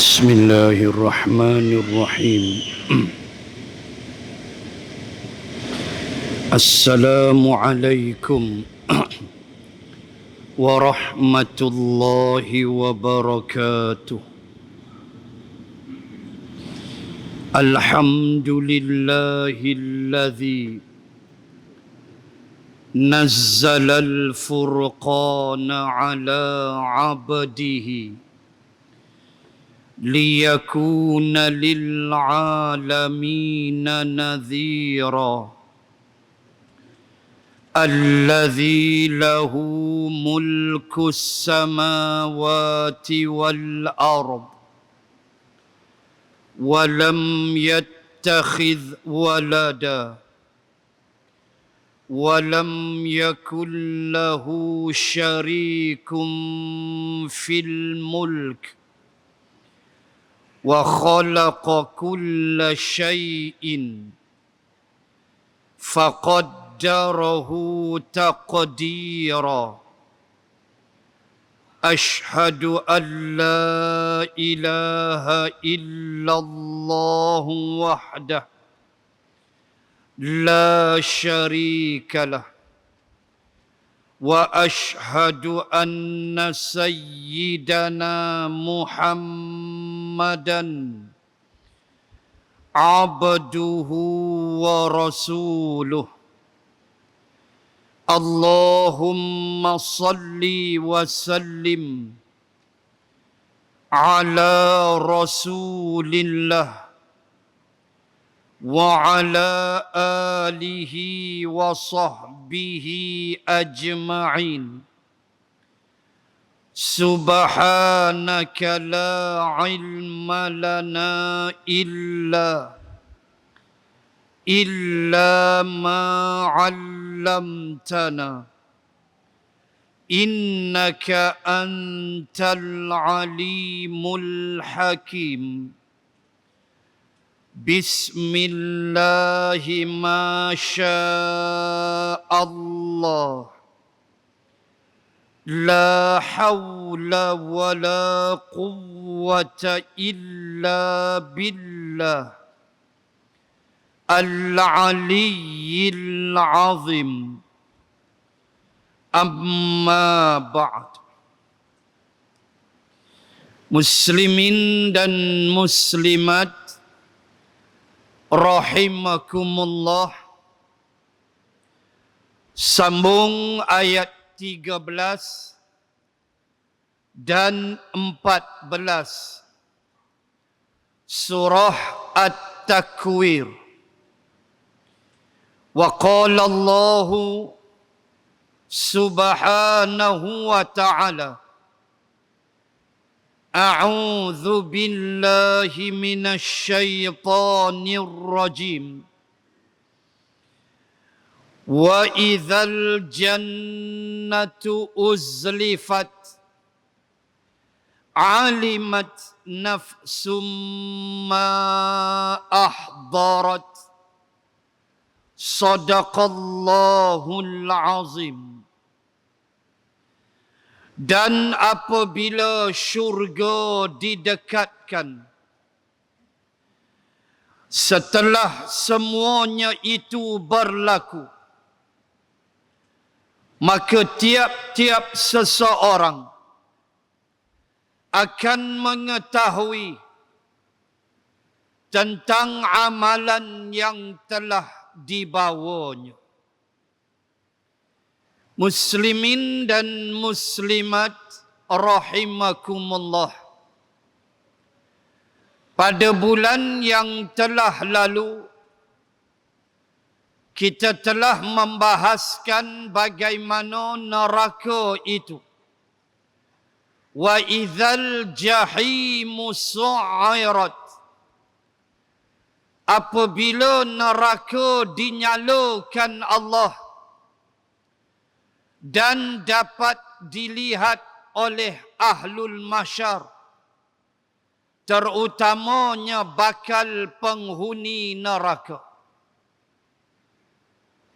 بسم الله الرحمن الرحيم. السلام عليكم ورحمة الله وبركاته. الحمد لله الذي نزل الفرقان على عبده ليكون للعالمين نذيرا، الذي له ملك السماوات والأرض ولم يتخذ ولدا ولم يكن له شريك في الملك وخلق كل شيء فقدره تقديرا. أشهد أن لا إله إلا الله وحده لا شريك له، وأشهد أن سيدنا محمدا عبده ورسوله. اللهم صل وسلم على رسول الله وعلى آله وصحبه أجمعين. سبحانك لا علم لنا إلا ما علمتنا إنك أنت العليم الحكيم. بسم الله ما شاء الله، لا حول ولا قوة إلا بالله العلي العظيم. أما بعد. Muslimin dan muslimat rahimakumullah, sambung ayat 13 dan 14 surah At-Takwir. Wa qala Allah subhanahu wa ta'ala, A'udzu billahi minasy syaithanir rajim. Wa idzal jannatu uzlifat alimat nafsum ma ahdarat. Sadaqallahul azim. Dan apabila syurga didekatkan, setelah semuanya itu berlaku, maka tiap-tiap seseorang akan mengetahui tentang amalan yang telah dibawanya. Muslimin dan muslimat rahimakumullah, pada bulan yang telah lalu kita telah membahaskan bagaimana neraka itu. Wa idzal jahimu su'irat, apabila neraka dinyalakan Allah dan dapat dilihat oleh ahlul mahsyar, terutamanya bakal penghuni neraka.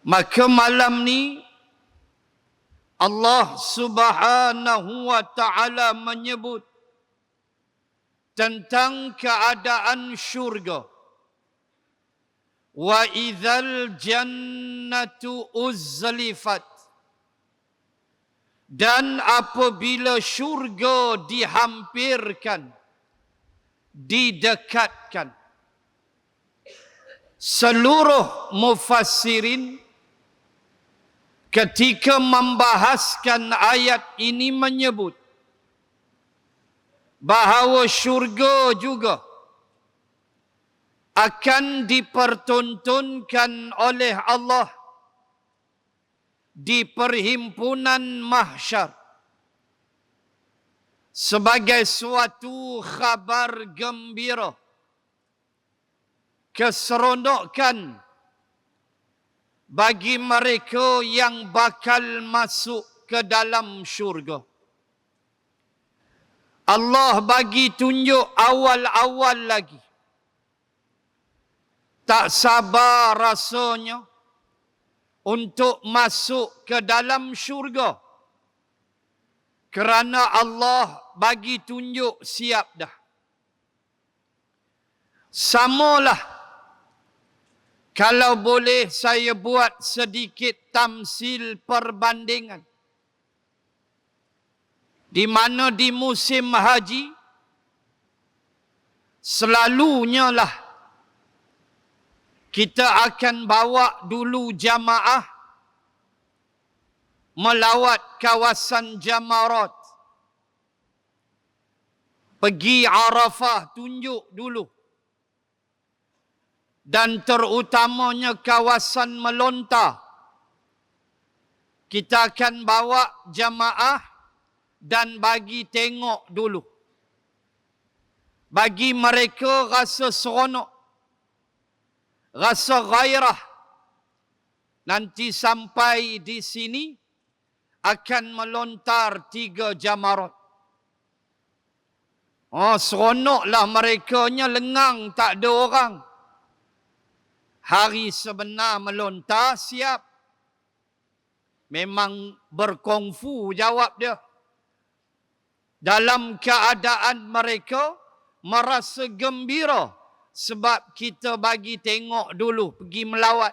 Maka malam ni Allah subhanahu wa ta'ala menyebut tentang keadaan syurga. Wa idzal jannatu uzlifat. Dan apabila syurga dihampirkan, didekatkan. Seluruh mufassirin ketika membahaskan ayat ini menyebut bahawa syurga juga akan dipertontonkan oleh Allah di perhimpunan mahsyar sebagai suatu khabar gembira, keseronokan bagi mereka yang bakal masuk ke dalam syurga. Allah bagi tunjuk awal-awal lagi. Tak sabar rasanya untuk masuk ke dalam syurga. Kerana Allah bagi tunjuk siap dah. Samalah kalau boleh saya buat sedikit tamsil perbandingan. Di mana di musim haji selalunya lah kita akan bawa dulu jamaah melawat kawasan Jamarat. Pergi Arafah tunjuk dulu. Dan terutamanya kawasan melontar. Kita akan bawa jamaah dan bagi tengok dulu. Bagi mereka rasa seronok. Rasa gairah. Nanti sampai di sini akan melontar 3 jamarat. Oh, seronoklah merekanya, lengang tak ada orang. Hari sebenar melontar siap. Memang berkongfu jawab dia. Dalam keadaan mereka merasa gembira. Sebab kita bagi tengok dulu, pergi melawat.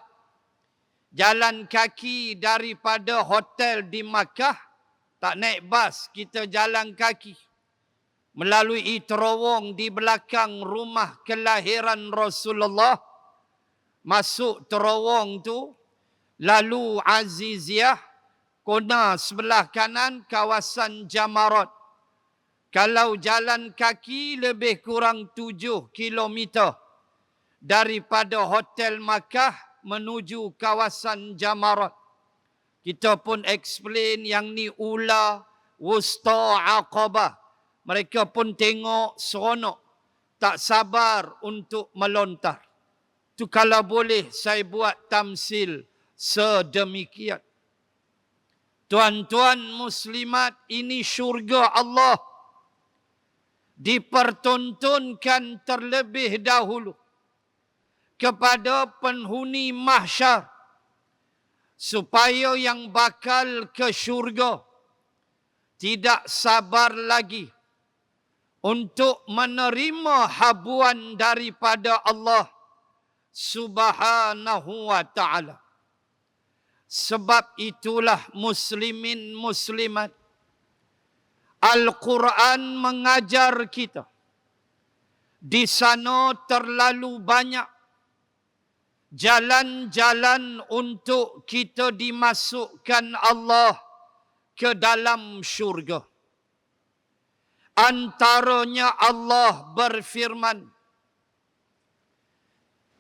Jalan kaki daripada hotel di Makkah, tak naik bas, kita jalan kaki. Melalui terowong di belakang rumah kelahiran Rasulullah. Masuk terowong tu, lalu Aziziyah, kona sebelah kanan kawasan Jamarat. Kalau jalan kaki lebih kurang 7 kilometer daripada Hotel Makkah menuju kawasan Jamarat. Kita pun explain yang ni Ula, Wusta, Aqabah. Mereka pun tengok seronok. Tak sabar untuk melontar. Tu kalau boleh saya buat tamsil sedemikian. Tuan-tuan muslimat, ini syurga Allah. Dipertontonkan terlebih dahulu kepada penghuni mahsyar supaya yang bakal ke syurga tidak sabar lagi untuk menerima habuan daripada Allah Subhanahu wa ta'ala. Sebab itulah muslimin muslimat, Al-Quran mengajar kita. Di sana terlalu banyak jalan-jalan untuk kita dimasukkan Allah ke dalam syurga. Antaranya Allah berfirman,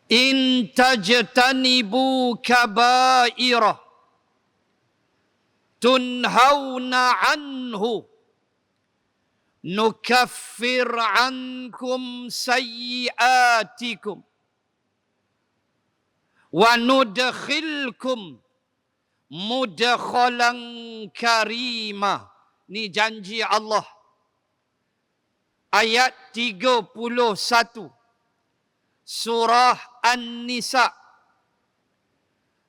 In tajtanibu kabairah tunhauna anhu nukaffir ankum sayyiatikum wa nudkhilkum mudkhalan karima. Ni janji Allah. Ayat 31 surah An-Nisa.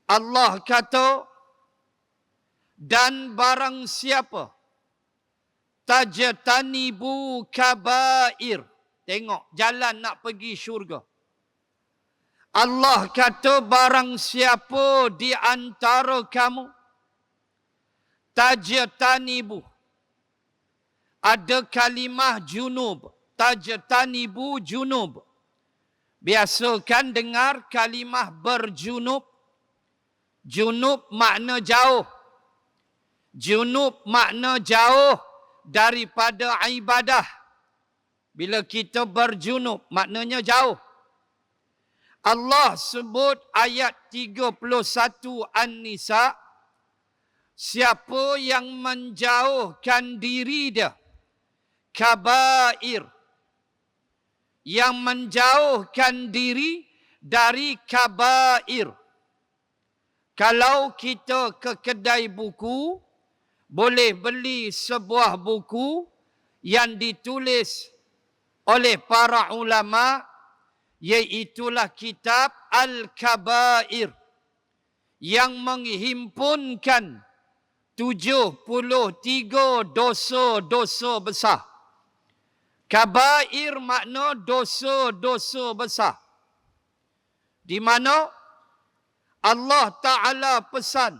Allah kata, dan barang siapa tajtanibu kabair, Tengok, jalan nak pergi syurga. Allah kata barang siapa di antara kamu tajtanibu, ada kalimah junub, tajtanibu junub. Biasa kan dengar kalimah berjunub. Junub makna jauh. Junub makna jauh daripada ibadah. Bila kita berjunub maknanya jauh. Allah sebut ayat 31 An-Nisa, siapa yang menjauhkan diri dia kabair, yang menjauhkan diri dari kabair. Kalau kita ke kedai buku, boleh beli sebuah buku yang ditulis oleh para ulama, iaitulah kitab Al-Kabair, yang menghimpunkan 73 dosa-dosa besar. Kabair makna dosa-dosa besar. Di mana Allah Ta'ala pesan,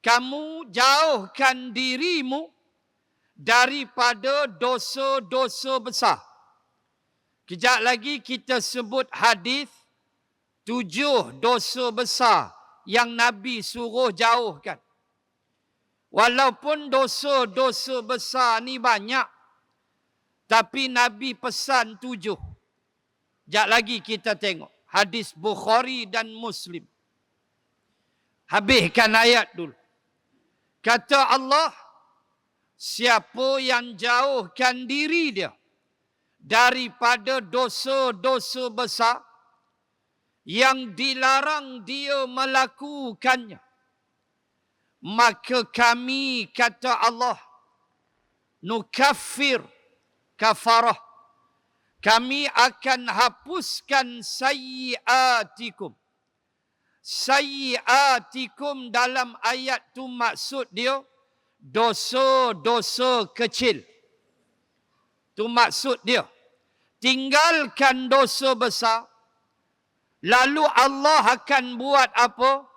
kamu jauhkan dirimu daripada dosa-dosa besar. Kejap lagi kita sebut hadis 7 dosa besar yang Nabi suruh jauhkan. Walaupun dosa-dosa besar ni banyak, tapi Nabi pesan 7. Kejap lagi kita tengok. Hadis Bukhari dan Muslim. Habiskan ayat dulu. Kata Allah, siapa yang jauhkan diri dia daripada dosa-dosa besar yang dilarang dia melakukannya, maka kami, kata Allah, nukaffir kafarah, kami akan hapuskan sayyiatikum. Sayyiatikum dalam ayat tu maksud dia dosa-dosa kecil. Tu maksud dia. Tinggalkan dosa besar. Lalu Allah akan buat apa?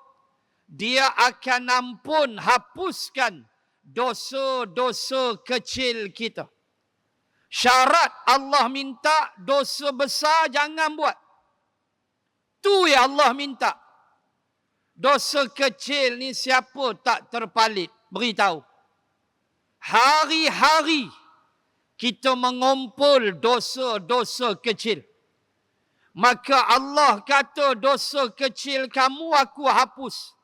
Dia akan ampun, hapuskan dosa-dosa kecil kita. Syarat Allah minta dosa besar jangan buat. Tu yang Allah minta. Dosa kecil ni siapa tak terpalit? Beritahu. Hari-hari kita mengumpul dosa-dosa kecil. Maka Allah kata dosa kecil kamu aku hapus.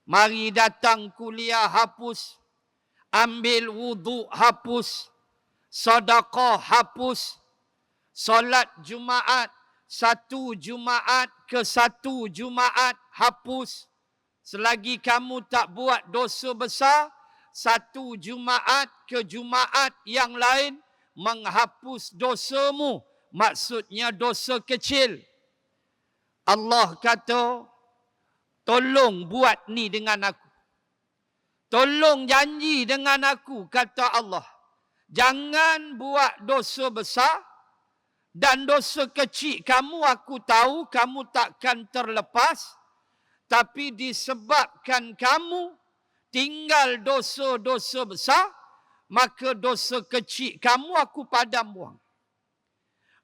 Mari datang kuliah hapus. Ambil wuduk hapus. Sedekah hapus. Solat Jumaat. Satu Jumaat ke satu Jumaat hapus. Selagi kamu tak buat dosa besar, satu Jumaat ke Jumaat yang lain menghapus dosamu. Maksudnya dosa kecil. Allah kata, tolong buat ni dengan aku. Tolong janji dengan aku, kata Allah. Jangan buat dosa besar dan dosa kecil kamu aku tahu kamu takkan terlepas. Tapi disebabkan kamu tinggal dosa-dosa besar, maka dosa kecil kamu aku padam buang.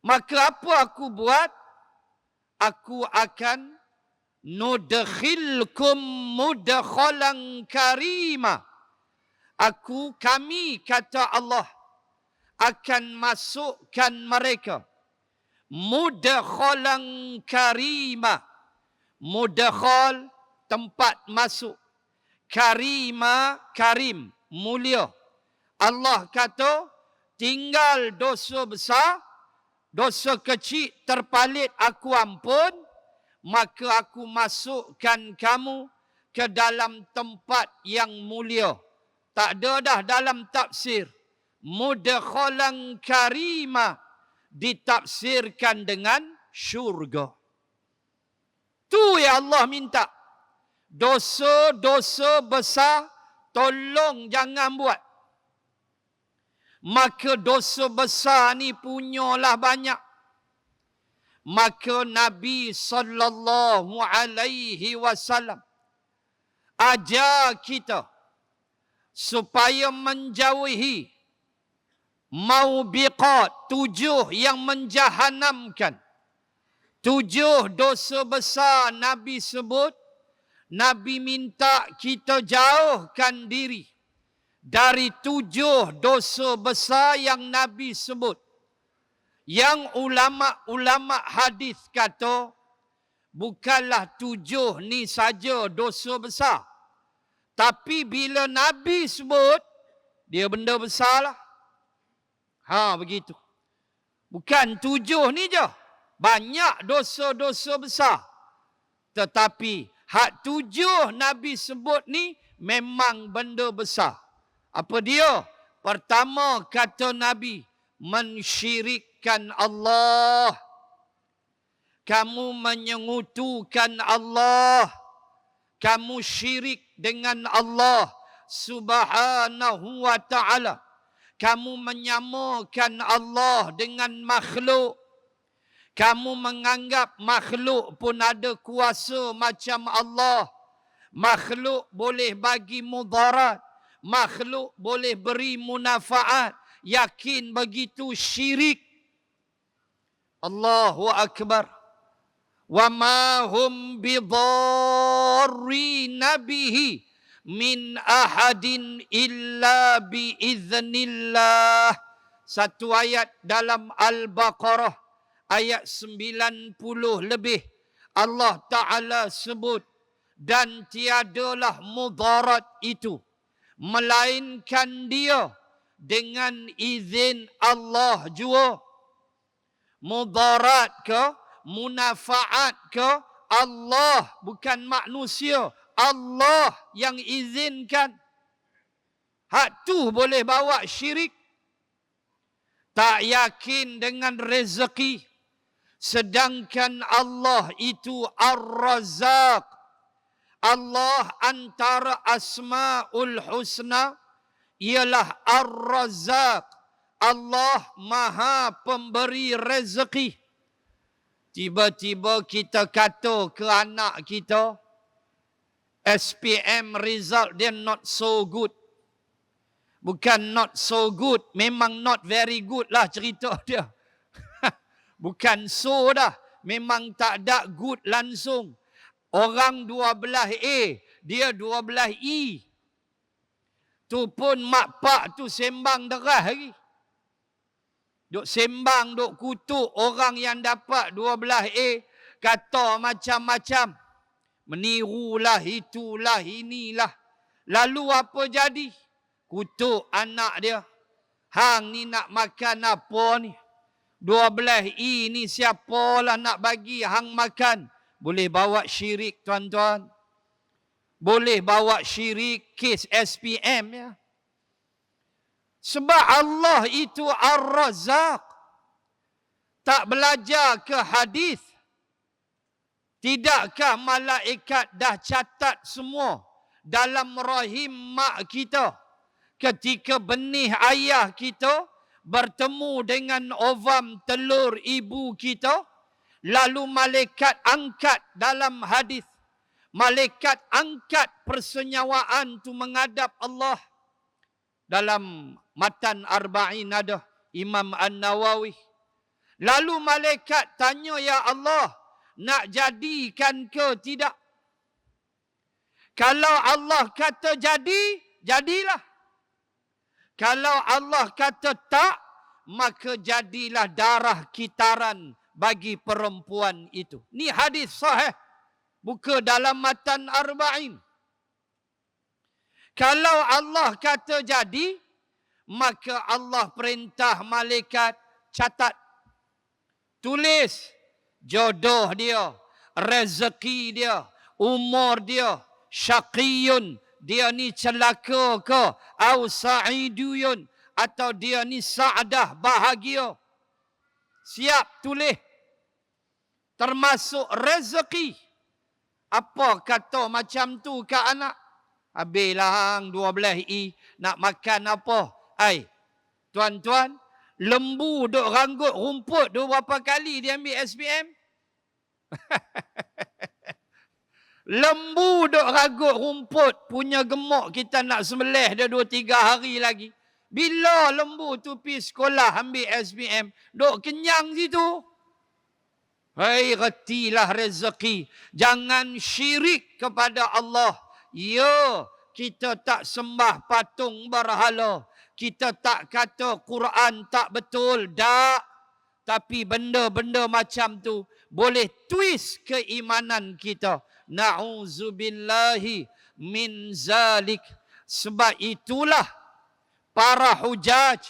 Maka apa aku buat? Aku akan nudkhilkum mudkhalan karima. Kami, kata Allah, akan masukkan mereka mudkhalan karima. Mudkhal, tempat masuk. Karima, karim, mulia. Allah kata, tinggal dosa besar, dosa kecil terpalit aku ampun, maka aku masukkan kamu ke dalam tempat yang mulia. Tak ada dah dalam tafsir. Mudkhalan karima ditafsirkan dengan syurga. Tu yang Allah minta. Dosa-dosa besar tolong jangan buat. maka dosa besar ni punyalah banyak. Maka Nabi sallallahu alaihi wasallam ajar kita supaya menjauhi maubiqat, 7 yang menjahanamkan. 7 dosa besar Nabi sebut. Nabi minta kita jauhkan diri dari 7 dosa besar yang Nabi sebut. Yang ulama-ulama hadis kata, bukanlah 7 ni saja dosa besar. Tapi bila Nabi sebut, dia benda besar lah. Begitu. Bukan 7 ni je. Banyak dosa-dosa besar. Tetapi hak 7 Nabi sebut ni memang benda besar. Apa dia? Pertama kata Nabi, mensyirikkan Allah. Kamu menyengutukan Allah. Kamu syirik dengan Allah subhanahu wa ta'ala. Kamu menyamakan Allah dengan makhluk. Kamu menganggap makhluk pun ada kuasa macam Allah. Makhluk boleh bagi mudarat. Makhluk boleh beri munafaat. Yakin begitu syirik. Allahu Akbar. Wa ma hum bidarrina bihi min ahadin illa biiznillah. Satu ayat dalam Al-Baqarah ayat 90 lebih. Allah Ta'ala sebut, dan tiadalah mudarat itu melainkan dia dengan izin Allah jua. Mudarat ke, munafaat ke, Allah, bukan manusia. Allah yang izinkan. Hak tu boleh bawa syirik. Tak yakin dengan rezeki. Sedangkan Allah itu Ar-Razzaq. Allah antara Asma'ul Husna ialah Ar-Razzaq. Allah Maha Pemberi rezeki. Tiba-tiba kita kata ke anak kita, SPM result dia not so good. Bukan not so good, memang not very good lah cerita dia. Bukan so dah, memang tak ada good langsung. Orang 12 A, dia 12 E. Tu pun mak pak tu sembang derah lagi. Duk sembang, duk kutuk orang yang dapat 12 A, kata macam-macam. Menirulah, itulah, inilah. Lalu apa jadi? Kutuk anak dia. Hang ni nak makan apa ni? 12 E ni siapalah nak bagi hang makan? Boleh bawa syirik tuan-tuan. Boleh bawa syirik kes SPM ya. Sebab Allah itu Ar-Razzaq. Tak belajar ke hadis? Tidakkah malaikat dah catat semua dalam rahim mak kita? Ketika benih ayah kita bertemu dengan ovam telur ibu kita, lalu malaikat angkat dalam hadis. Malaikat angkat persenyawaan tu menghadap Allah. Dalam Matan Arba'in ada Imam An-Nawawi. Lalu malaikat tanya, ya Allah, nak jadikan ke tidak? Kalau Allah kata jadi, jadilah. Kalau Allah kata tak, maka jadilah darah kitaran bagi perempuan itu. Ni hadis sahih. Buka dalam Matan Arba'in. Kalau Allah kata jadi, maka Allah perintah malaikat catat. Tulis jodoh dia, rezeki dia, umur dia, syaqiyun, dia ni celaka ke, au sa'iduyun, atau dia ni sa'adah, bahagia. Siap tulis. Termasuk rezeki. Apa kata macam tu ke anak? Habislah hang 12 E nak makan apa? Tuan-tuan, lembu duk ranggut rumput duk berapa kali dia ambil SPM? Lembu duk ragut rumput, punya gemuk kita nak sembelih dia 2-3 hari lagi. Bila lembu tu pergi sekolah ambil SPM, duk kenyang situ. Hai, retilah rezeki. Jangan syirik kepada Allah. Ya, kita tak sembah patung berhala. Kita tak kata Quran tak betul. Tak. Tapi benda-benda macam tu boleh twist keimanan kita. Na'udzubillahi min zalik. Sebab itulah para hujaj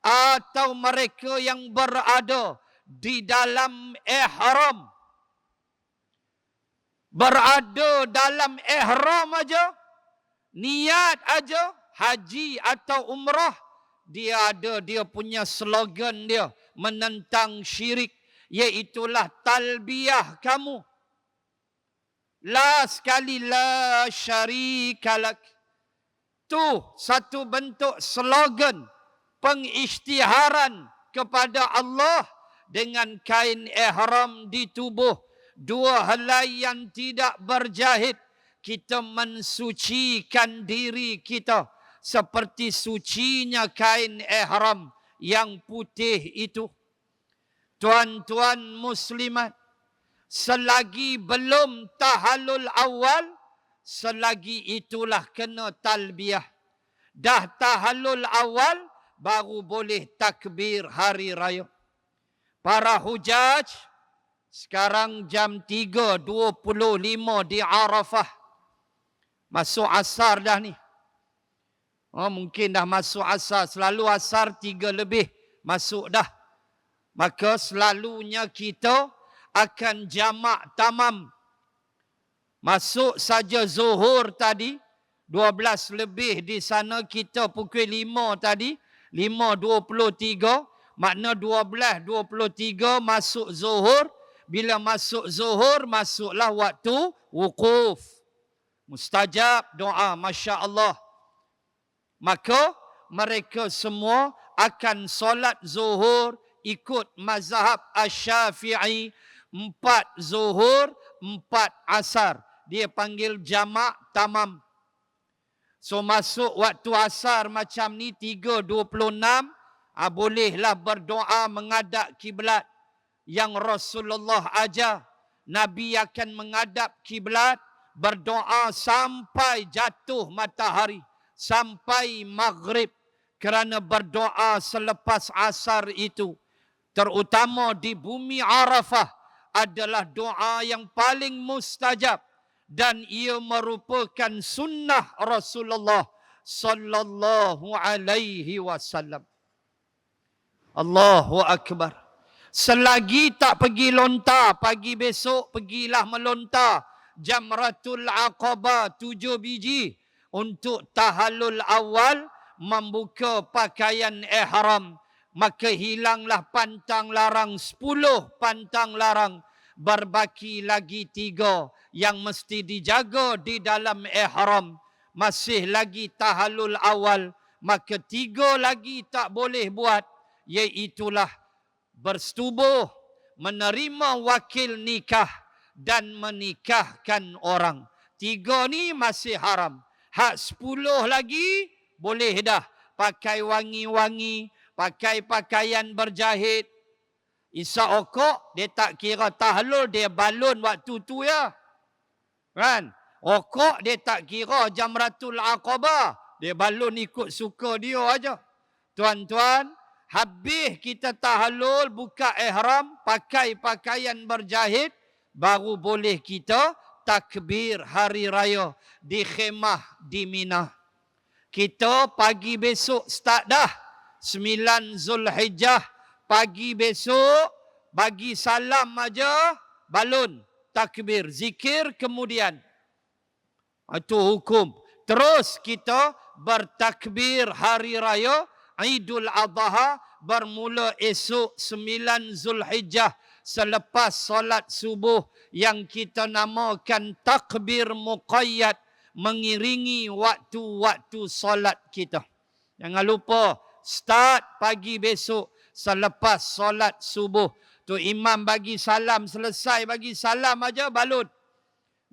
atau mereka yang berada di dalam ihram. Berada dalam ihram aja, niat aja, haji atau umrah, dia ada dia punya slogan dia menentang syirik, iaitulah talbiyah kamu. La sekali la syarikalak. Tu satu bentuk slogan pengisytiharan kepada Allah dengan kain ihram di tubuh, 2 helai yang tidak berjahit. Kita mensucikan diri kita seperti sucinya kain ihram yang putih itu. Tuan-tuan muslimat, selagi belum tahallul awal, selagi itulah kena talbiyah. Dah tahallul awal, baru boleh takbir hari raya. Para hujaj, sekarang jam 3.25 di Arafah. Masuk asar dah ni. Oh, mungkin dah masuk asar. Selalu asar 3 lebih masuk dah. Maka selalunya kita akan jamak tamam. Masuk saja zuhur tadi, 12 lebih di sana, kita pukul 5 tadi, 5.23, makna 12.23 masuk zuhur. Bila masuk zuhur, masuklah waktu wukuf. Mustajab doa, Masya Allah. Maka mereka semua akan solat zuhur ikut mazhab Asy-Syafi'i, 4 zuhur, 4 asar. Dia panggil jamak tamam. So masuk waktu asar macam ni 3.26, bolehlah berdoa menghadap kiblat yang Rasulullah ajar. Nabi akan menghadap kiblat, berdoa sampai jatuh matahari, sampai maghrib, kerana berdoa selepas asar itu, terutama di bumi Arafah, adalah doa yang paling mustajab dan ia merupakan sunnah Rasulullah sallallahu alaihi wasallam. Allahu akbar. Selagi tak pergi lontar, pagi besok pergilah melontar Jamratul Aqabah 7 biji untuk tahallul awal, membuka pakaian ihram. Maka hilanglah pantang larang 10 pantang larang. Berbaki lagi 3 yang mesti dijaga di dalam ihram. Masih lagi tahallul awal, maka 3 lagi tak boleh buat, iaitulah bersetubuh, menerima wakil nikah dan menikahkan orang. 3 ni masih haram. Hak 10 lagi boleh dah. Pakai wangi-wangi, pakai pakaian berjahit. Isa okok, dia tak kira tahlul, dia balon waktu tu ya. Kan? Okok dia tak kira Jamratul Aqabah, dia balon ikut suka dia aja. Tuan-tuan, habis kita tahallul, buka ihram, pakai pakaian berjahit, baru boleh kita takbir hari raya di khemah di Mina. Kita pagi besok start dah, 9 Zulhijjah, pagi besok bagi salam aja, balon, takbir, zikir kemudian. Itu hukum. Terus kita bertakbir hari raya Idul Adha bermula esok 9 Zulhijjah selepas solat subuh yang kita namakan takbir muqayyad, mengiringi waktu-waktu solat kita. Jangan lupa Start pagi besok selepas solat subuh. Tu imam bagi salam, selesai bagi salam aja balut.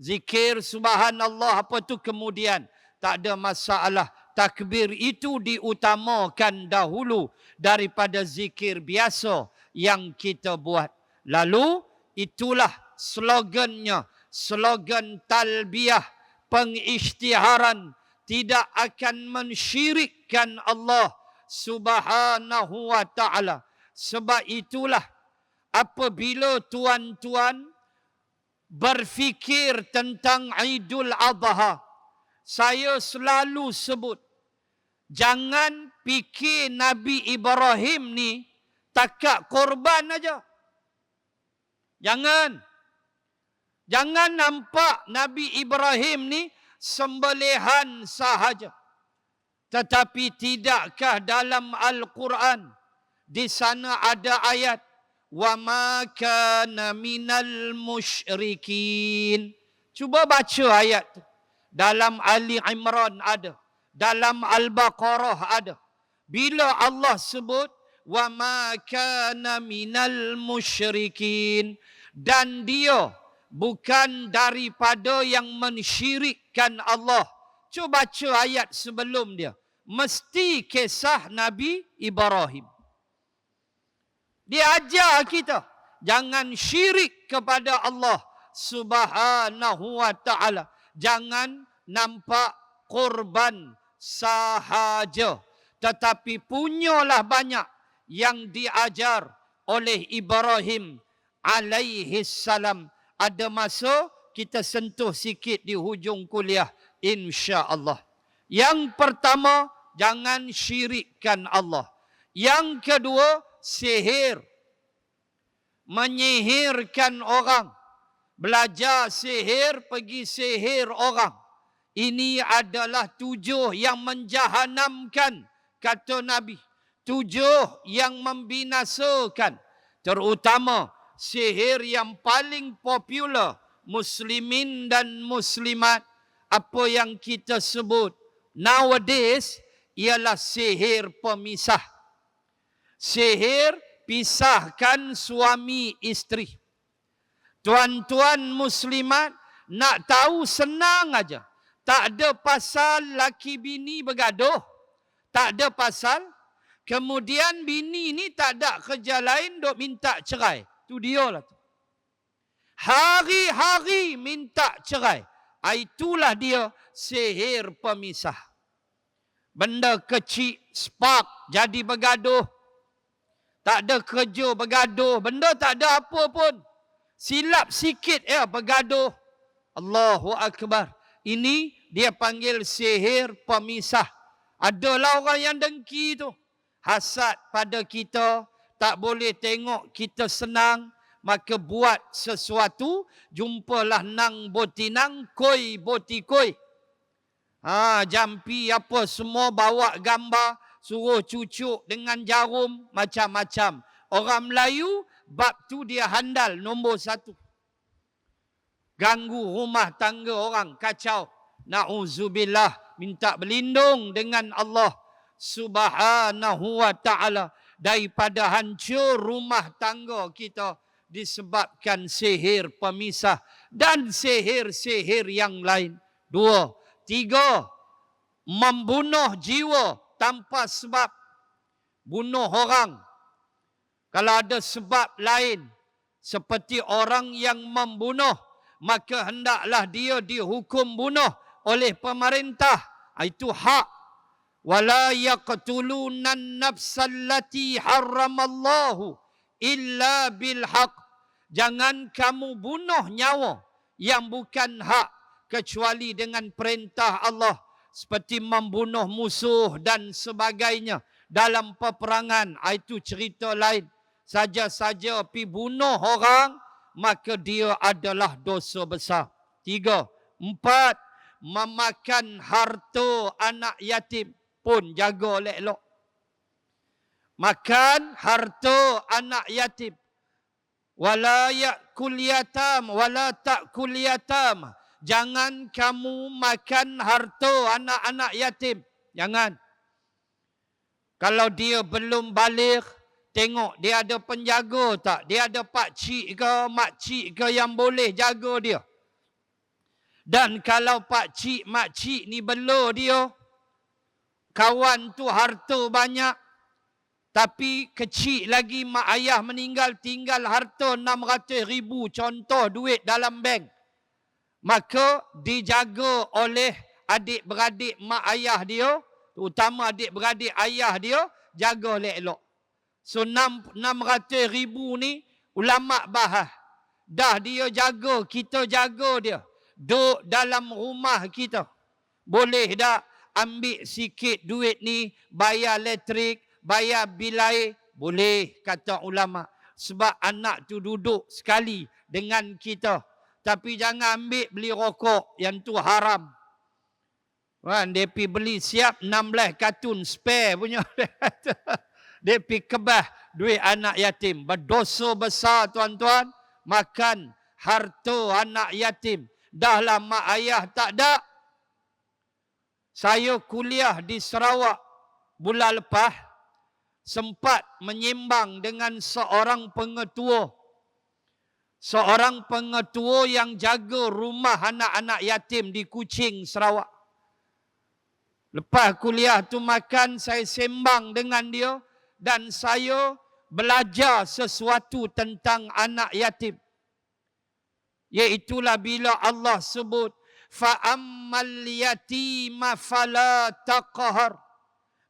Zikir subhanallah apa tu kemudian. Tak ada masalah. Takbir itu diutamakan dahulu daripada zikir biasa yang kita buat. Lalu itulah slogannya. Slogan talbiyah, pengisytiharan, tidak akan mensyirikkan Allah subhanahu wa ta'ala. Sebab itulah apabila tuan-tuan berfikir tentang Idul Adha, saya selalu sebut, jangan fikir Nabi Ibrahim ni takat korban aja. Jangan nampak Nabi Ibrahim ni sembelihan sahaja. Tetapi tidakkah dalam Al-Quran di sana ada ayat wa ma kana minal musyrikin. Cuba baca ayat tu. Dalam Ali Imran ada, dalam Al-Baqarah ada. Bila Allah sebut wa ma kana minal musyrikin, dan dia bukan daripada yang mensyirikkan Allah. Cuba baca ayat sebelum dia. Mesti kisah Nabi Ibrahim. Dia ajar kita jangan syirik kepada Allah subhanahu wa ta'ala. Jangan nampak korban sahaja. Tetapi punyalah banyak yang diajar oleh Ibrahim alaihi salam. Ada masa kita sentuh sikit di hujung kuliah insya-Allah. Yang pertama, jangan syirikkan Allah. Yang kedua, sihir. Menyihirkan orang. Belajar sihir, pergi sihir orang. Ini adalah 7 yang menjahanamkan, kata Nabi. 7 yang membinasakan. Terutama sihir yang paling popular muslimin dan muslimat, apa yang kita sebut nowadays, ialah sihir pemisah. Sihir pisahkan suami isteri. Tuan-tuan muslimat nak tahu senang aja. Tak ada pasal laki bini bergaduh. Tak ada pasal. Kemudian bini ni tak ada kerja lain duk minta cerai. Tu dia lah tu. Hari-hari minta cerai. Itulah dia sihir pemisah. Benda kecil, spark, jadi bergaduh. Tak ada kerja, bergaduh. Benda tak ada apa pun. Silap sikit bergaduh. Allahu Akbar. Ini dia panggil sihir pemisah. Adalah orang yang dengki tu. Hasad pada kita. Tak boleh tengok kita senang. Maka buat sesuatu. Jumpalah nang botinang, koi boti koi. Jampi apa semua bawa gambar. Suruh cucuk dengan jarum. Macam-macam. Orang Melayu, bab tu dia handal nombor 1. Ganggu rumah tangga orang. Kacau. Na'udzubillah. Minta berlindung dengan Allah subhanahu wa ta'ala. Daripada hancur rumah tangga kita disebabkan sihir pemisah dan sihir-sihir yang lain. 2. 3. Membunuh jiwa tanpa sebab. Bunuh orang. Kalau ada sebab lain, seperti orang yang membunuh, maka hendaklah dia dihukum bunuh oleh pemerintah. Itu hak. وَلَا يَقْتُلُونَ النَّفْسَ الَّتِي حَرَّمَ اللَّهُ إِلَّا بِالْحَقِّ. Jangan kamu bunuh nyawa yang bukan hak kecuali dengan perintah Allah. Seperti membunuh musuh dan sebagainya dalam peperangan. Itu cerita lain. Saja-saja pergi bunuh orang, maka dia adalah dosa besar. 3. 4. Memakan harta anak yatim. Pun jaga elok-elok. Makan harta anak yatim. Wala ya'kul yatam, wala ta'kul yatam. Jangan kamu makan harta anak-anak yatim. Jangan. Kalau dia belum balik, tengok dia ada penjaga tak? Dia ada pakcik ke, makcik ke yang boleh jaga dia. Dan kalau pakcik, makcik ni bela dia, kawan tu harta banyak, tapi kecil lagi mak ayah meninggal, tinggal harta 600,000 contoh duit dalam bank. Maka dijaga oleh adik-beradik mak ayah dia, terutama adik-beradik ayah dia, jaga elok-elok. So 600,000 ni ulama bahas. Dah dia jaga, kita jaga dia. Duduk dalam rumah kita. Boleh tak ambil sikit duit ni, bayar elektrik, bayar bil air? Boleh, kata ulama. Sebab anak tu duduk sekali dengan kita. Tapi jangan ambil beli rokok, yang tu haram. Kan, dia pergi beli siap 16 kartun spare punya. Dia pergi kebah duit anak yatim. Berdosa besar tuan-tuan, makan harta anak yatim. Dahlah mak ayah tak ada. Saya kuliah di Sarawak bulan lepas, sempat menyembang dengan seorang pengetua. Seorang pengetua yang jaga rumah anak-anak yatim di Kuching, Sarawak. Lepas kuliah tu makan, saya sembang dengan dia dan saya belajar sesuatu tentang anak yatim. Iaitulah bila Allah sebut, fa'ammal yatima fala taqhar.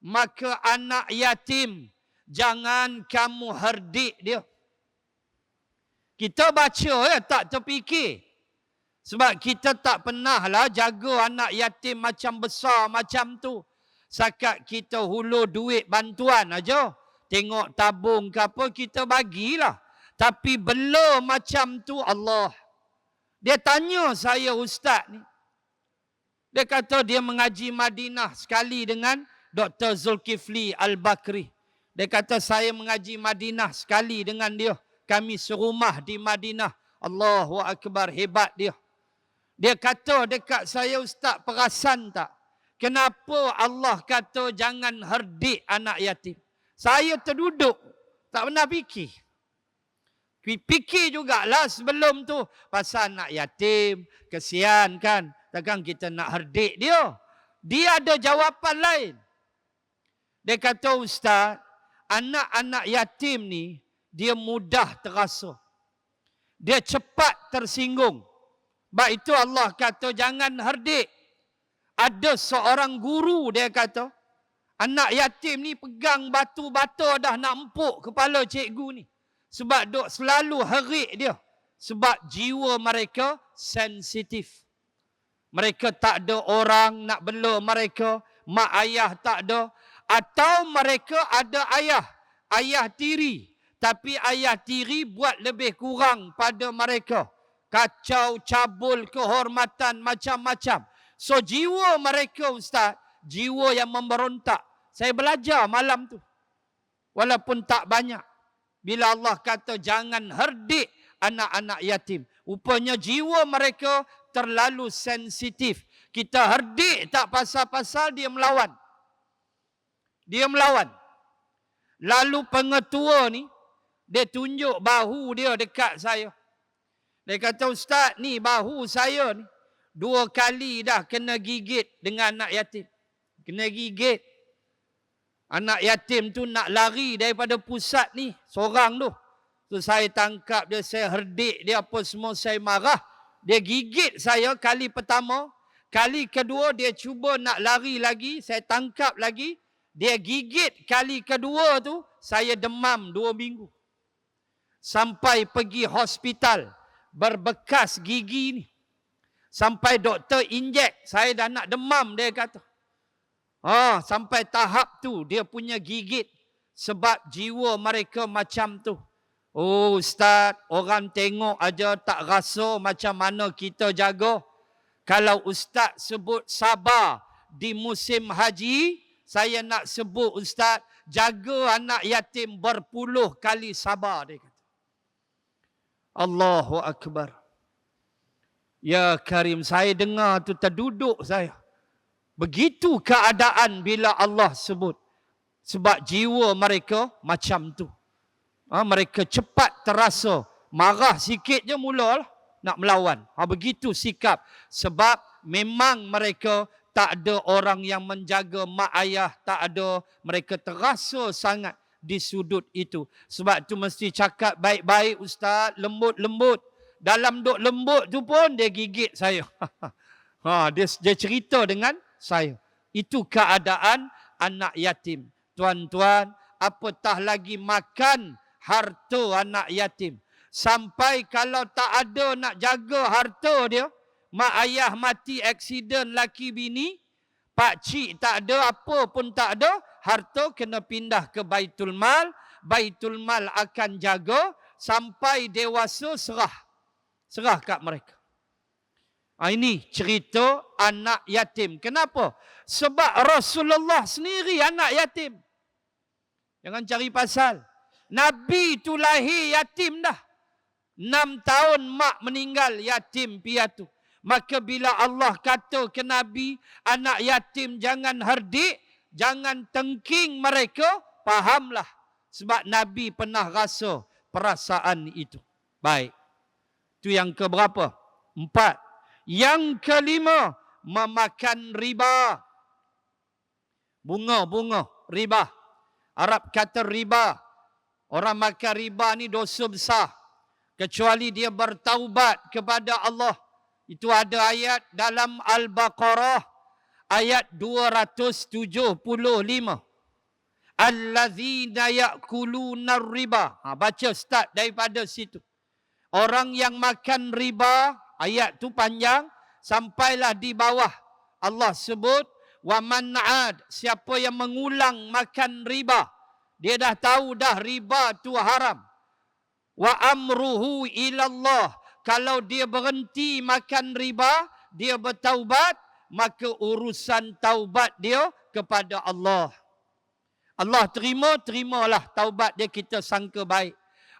Maka anak yatim, jangan kamu herdik dia. Kita baca ya, tak terfikir. Sebab kita tak pernah lah jaga anak yatim macam besar macam tu. Sakat kita hulur duit bantuan aja. Tengok tabung ke apa, kita bagilah. Tapi bela macam tu Allah. Dia tanya saya ustaz ni. Dia kata dia mengaji Madinah sekali dengan Dr. Zulkifli Al-Bakri. Dia kata saya mengaji Madinah sekali dengan dia. Kami serumah di Madinah. Allahu Akbar, hebat dia. Dia kata dekat saya, ustaz perasan tak? Kenapa Allah kata jangan herdik anak yatim? Saya terduduk. Tak pernah fikir. Fikir jugalah sebelum tu. Pasal anak yatim, kesian kan. Takkan kita nak herdik dia. Dia ada jawapan lain. Dia kata, ustaz, anak-anak yatim ni, dia mudah terasa. Dia cepat tersinggung. Sebab itu Allah kata jangan herdik. Ada seorang guru dia kata, anak yatim ni pegang batu bata dah nak empuk kepala cikgu ni. Sebab duk selalu herik dia. Sebab jiwa mereka sensitif. Mereka tak ada orang nak bela mereka. Mak ayah tak ada. Atau mereka ada ayah. Ayah tiri. Tapi ayah tiri buat lebih kurang pada mereka. Kacau, cabul, kehormatan, macam-macam. So jiwa mereka ustaz, jiwa yang memberontak. Saya belajar malam tu. Walaupun tak banyak. Bila Allah kata jangan herdik anak-anak yatim. Rupanya jiwa mereka terlalu sensitif. Kita herdik tak pasal-pasal dia melawan. Dia melawan. Lalu pengetua ni, dia tunjuk bahu dia dekat saya. Dia kata, ustaz ni bahu saya ni 2 kali dah kena gigit dengan anak yatim. Kena gigit. Anak yatim tu nak lari daripada pusat ni. Seorang tu. So saya tangkap dia, saya herdik dia apa semua, saya marah. Dia gigit saya kali pertama. Kali kedua dia cuba nak lari lagi. Saya tangkap lagi. Dia gigit kali kedua tu, saya demam 2 minggu. Sampai pergi hospital. Berbekas gigi ni. Sampai doktor injek. Saya dah nak demam, dia kata. Sampai tahap tu dia punya gigit. Sebab jiwa mereka macam tu. Oh ustaz, orang tengok aja tak rasa macam mana kita jaga. Kalau ustaz sebut sabar di musim haji, saya nak sebut ustaz, jaga anak yatim berpuluh kali sabar, dia kata. Allahu Akbar. Ya Karim, saya dengar tu terduduk saya. Begitu keadaan bila Allah sebut. Sebab jiwa mereka macam tu. Mereka cepat terasa. Marah sikit je mulalah nak melawan. Begitu sikap. Sebab memang mereka tak ada orang yang menjaga mak ayah. Tak ada. Mereka terasa sangat di sudut itu. Sebab tu mesti cakap baik-baik ustaz. Lembut-lembut. Dalam duk lembut tu pun dia gigit saya. Dia cerita dengan saya. Itu keadaan anak yatim. Tuan-tuan, apatah lagi makan harta anak yatim. Sampai kalau tak ada nak jaga harta dia, mak ayah mati aksiden laki bini, pak cik tak ada, apa pun tak ada, harta kena pindah ke Baitul Mal. Baitul Mal akan jaga sampai dewasa serah. Serah kat mereka. Ini cerita anak yatim. Kenapa? Sebab Rasulullah sendiri anak yatim. Jangan cari pasal. Nabi tu lahir yatim dah. 6 tahun mak meninggal yatim piatu. Maka bila Allah kata ke Nabi, anak yatim jangan herdik, jangan tengking mereka, fahamlah. Sebab Nabi pernah rasa perasaan itu. Baik. Itu yang keberapa? 4. Yang kelima, memakan riba. Bunga, riba. Arab kata riba. Orang makan riba ni dosa besar. Kecuali dia bertaubat kepada Allah. Itu ada ayat dalam Al-Baqarah. Ayat 275. Allazina ya'kuluna riba. Baca start daripada situ. Orang yang makan riba, ayat tu panjang, sampailah di bawah. Allah sebut, wa man 'ad, siapa yang mengulang makan riba. Dia dah tahu dah riba tu haram. Wa amruhu ilallah. Kalau dia berhenti makan riba, dia bertaubat, maka urusan taubat dia kepada Allah. Allah terimalah taubat dia, kita sangka baik.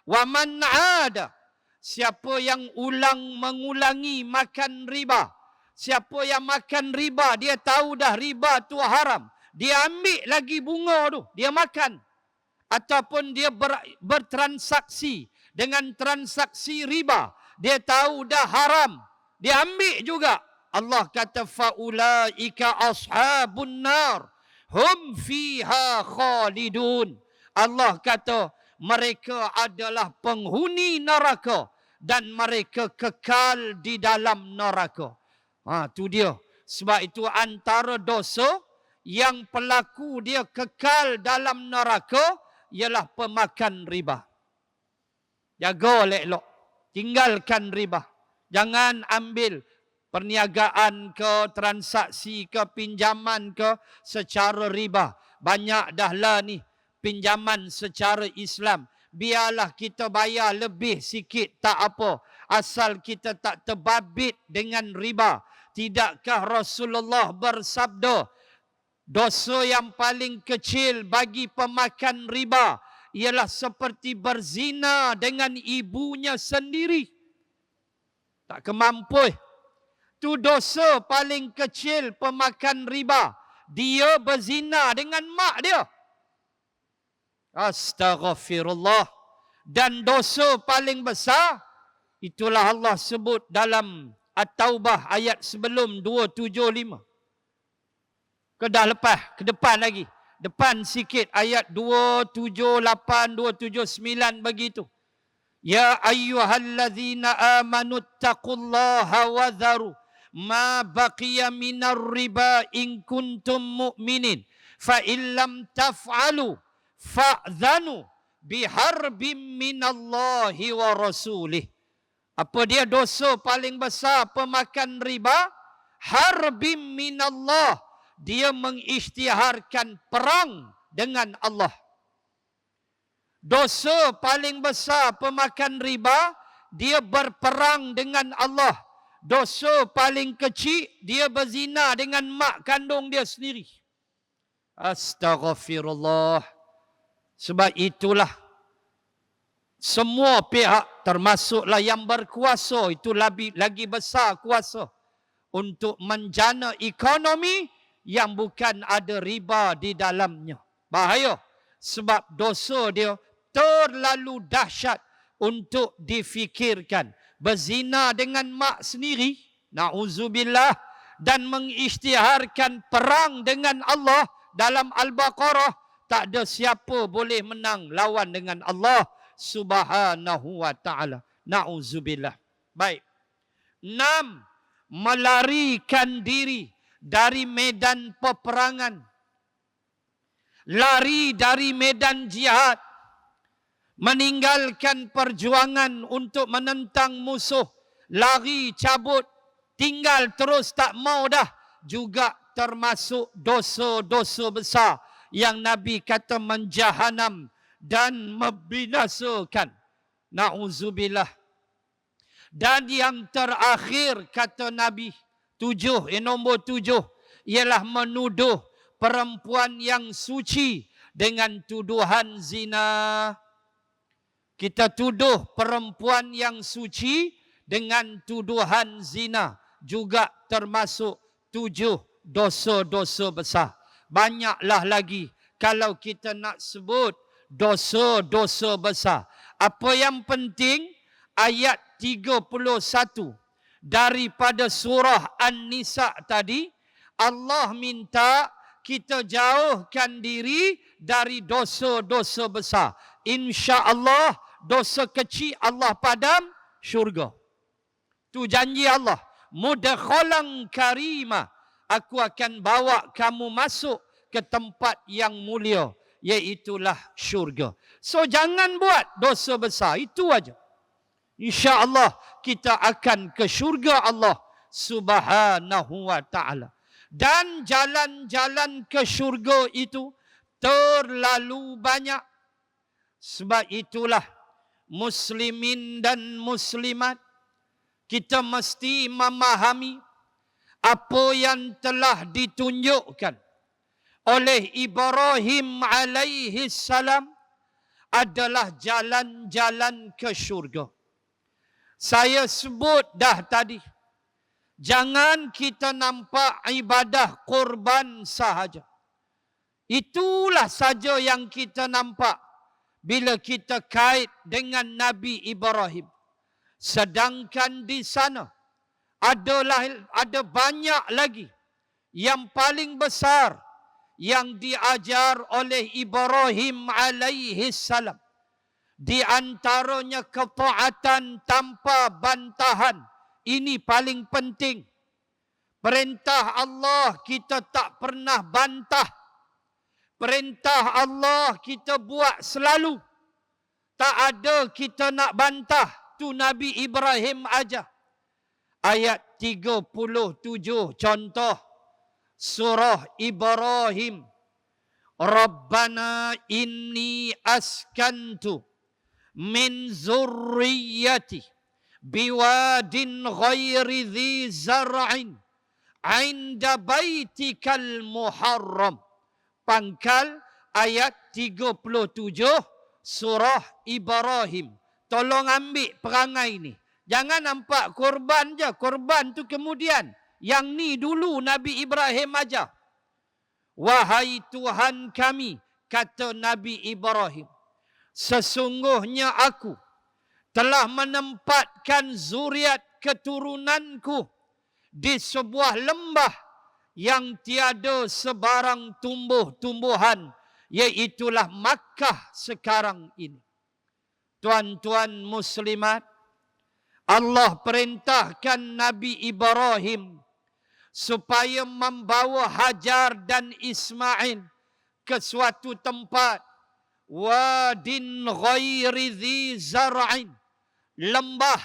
Wa man 'ad, siapa yang mengulangi makan riba. Siapa yang makan riba, dia tahu dah riba tu haram. Dia ambil lagi bunga tu, dia makan. Ataupun dia bertransaksi dengan transaksi riba. Dia tahu dah haram. Dia ambil juga. Allah kata, faulaika ashabun nar. Hum fiha khalidun. Allah kata, mereka adalah penghuni neraka. Dan mereka kekal di dalam neraka. Tu dia. Sebab itu antara dosa yang pelaku dia kekal dalam neraka ialah pemakan riba. Jaga elok. Tinggalkan riba. Jangan ambil perniagaan ke, transaksi ke, pinjaman ke secara riba. Banyak dah lah ni pinjaman secara Islam. Biarlah kita bayar lebih sikit, tak apa. Asal kita tak terbabit dengan riba. Tidakkah Rasulullah bersabda, dosa yang paling kecil bagi pemakan riba ialah seperti berzina dengan ibunya sendiri. Tak kemampu. Itu dosa paling kecil pemakan riba. Dia berzina dengan mak dia. Astaghfirullah. Dan dosa paling besar, itulah Allah sebut dalam At-Taubah ayat sebelum 275. Kedah lepas, ke depan lagi. Depan sikit ayat 278, 279 begitu. Ya ayyuhallazina amanu taqullaha wa dharu ma baqiya minar riba in kuntum mu'minin fa illam taf'alu fa'dhanu biharbim minallahi wa rasulih. Apa dia dosa paling besar pemakan riba? Harbim minallah. Dia mengisytiharkan perang dengan Allah. Dosa paling besar pemakan riba, dia berperang dengan Allah. Dosa paling kecil, dia berzina dengan mak kandung dia sendiri. Astaghfirullah. Sebab itulah semua pihak, termasuklah yang berkuasa, itu lagi besar kuasa untuk menjana ekonomi yang bukan ada riba di dalamnya. Bahaya. Sebab dosa dia terlalu dahsyat untuk difikirkan. Berzina dengan mak sendiri, na'udzubillah, dan mengisytiharkan perang dengan Allah dalam Al-Baqarah, tak ada siapa boleh menang lawan dengan Allah Subhanahu wa ta'ala. Na'udzubillah. Baik. 6. Melarikan diri dari medan peperangan. Lari dari medan jihad. Meninggalkan perjuangan untuk menentang musuh. Lari, cabut, tinggal terus tak mau dah. Juga termasuk dosa-dosa besar yang Nabi kata menjahanam dan membinasakan. Na'udzubillah. Dan yang terakhir kata Nabi, nombor 7, ialah menuduh perempuan yang suci dengan tuduhan zina. Kita tuduh perempuan yang suci dengan tuduhan zina. Juga termasuk 7 dosa-dosa besar. Banyaklah lagi kalau kita nak sebut dosa-dosa besar. Apa yang penting, ayat 31 daripada surah An-Nisa tadi, Allah minta kita jauhkan diri dari dosa-dosa besar. Insya-Allah dosa kecil Allah padam syurga. Tu janji Allah. Mudkhalan karima. Aku akan bawa kamu masuk ke tempat yang mulia, iaitulah syurga. So jangan buat dosa besar. Itu aja. InsyaAllah kita akan ke syurga Allah Subhanahu wa ta'ala. Dan jalan-jalan ke syurga itu terlalu banyak. Sebab itulah muslimin dan muslimat, kita mesti memahami apa yang telah ditunjukkan oleh Ibrahim alaihi salam adalah jalan-jalan ke syurga. Saya sebut dah tadi, jangan kita nampak ibadah korban sahaja. Itulah saja yang kita nampak bila kita kait dengan Nabi Ibrahim. Sedangkan di sana ada banyak lagi yang paling besar yang diajar oleh Ibrahim alaihi salam. Di antaranya ketaatan tanpa bantahan. Ini paling penting. Perintah Allah kita tak pernah bantah. Perintah Allah kita buat selalu. Tak ada kita nak bantah. Tu Nabi Ibrahim aja. Ayat 37 contoh surah Ibrahim. Rabbana inni askantu min zurriyati biwadin ghairi dhi zar'in 'inda baitikal muharram. Pangkal ayat 37 surah Ibrahim. Tolong ambil perangai ni. Jangan nampak korban je. Korban tu kemudian. Yang ni dulu Nabi Ibrahim aja. Wahai Tuhan kami, kata Nabi Ibrahim, sesungguhnya aku telah menempatkan zuriat keturunanku di sebuah lembah yang tiada sebarang tumbuh-tumbuhan, iaitulah Makkah sekarang ini. Tuan-tuan muslimat, Allah perintahkan Nabi Ibrahim supaya membawa Hajar dan Ismail ke suatu tempat, wadin ghairi dhi zar'in, lembah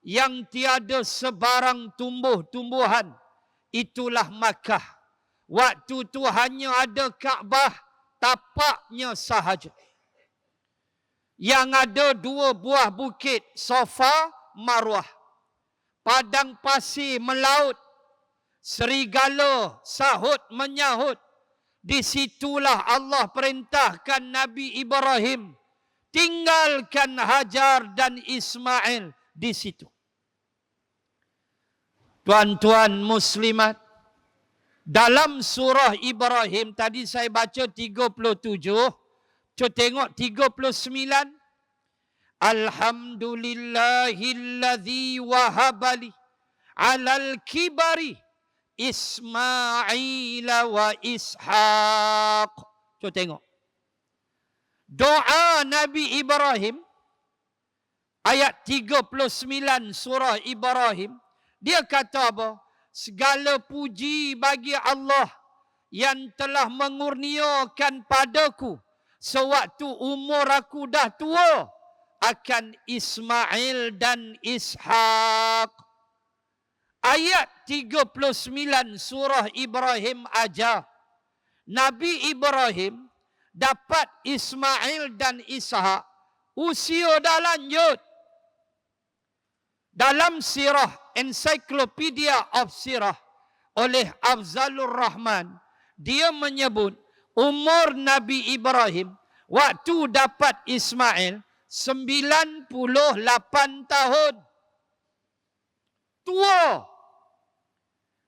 yang tiada sebarang tumbuh-tumbuhan. Itulah Makkah. Waktu tu hanya ada Kaabah, tapaknya sahaja. Yang ada 2 buah bukit, Safa, Marwah. Padang pasir melaut, serigala sahut menyahut. Di situlah Allah perintahkan Nabi Ibrahim, tinggalkan Hajar dan Ismail di situ. Tuan-tuan muslimat, Dalam surah Ibrahim, tadi saya baca 37, cuba tengok 39. Alhamdulillahilladzi wahabali alal kibari Ismail wa Ishaq. Cuba tengok. Doa Nabi Ibrahim, ayat 39 surah Ibrahim. Dia kata apa? Segala puji bagi Allah yang telah mengurniakan padaku sewaktu umur aku dah tua akan Ismail dan Ishaq. Ayat 39 surah Ibrahim ajar Nabi Ibrahim dapat Ismail dan Ishaq, usia dah lanjut. Dalam sirah, Encyclopedia of Sirah oleh Afzalur Rahman, dia menyebut umur Nabi Ibrahim waktu dapat Ismail 98 tahun. Tua.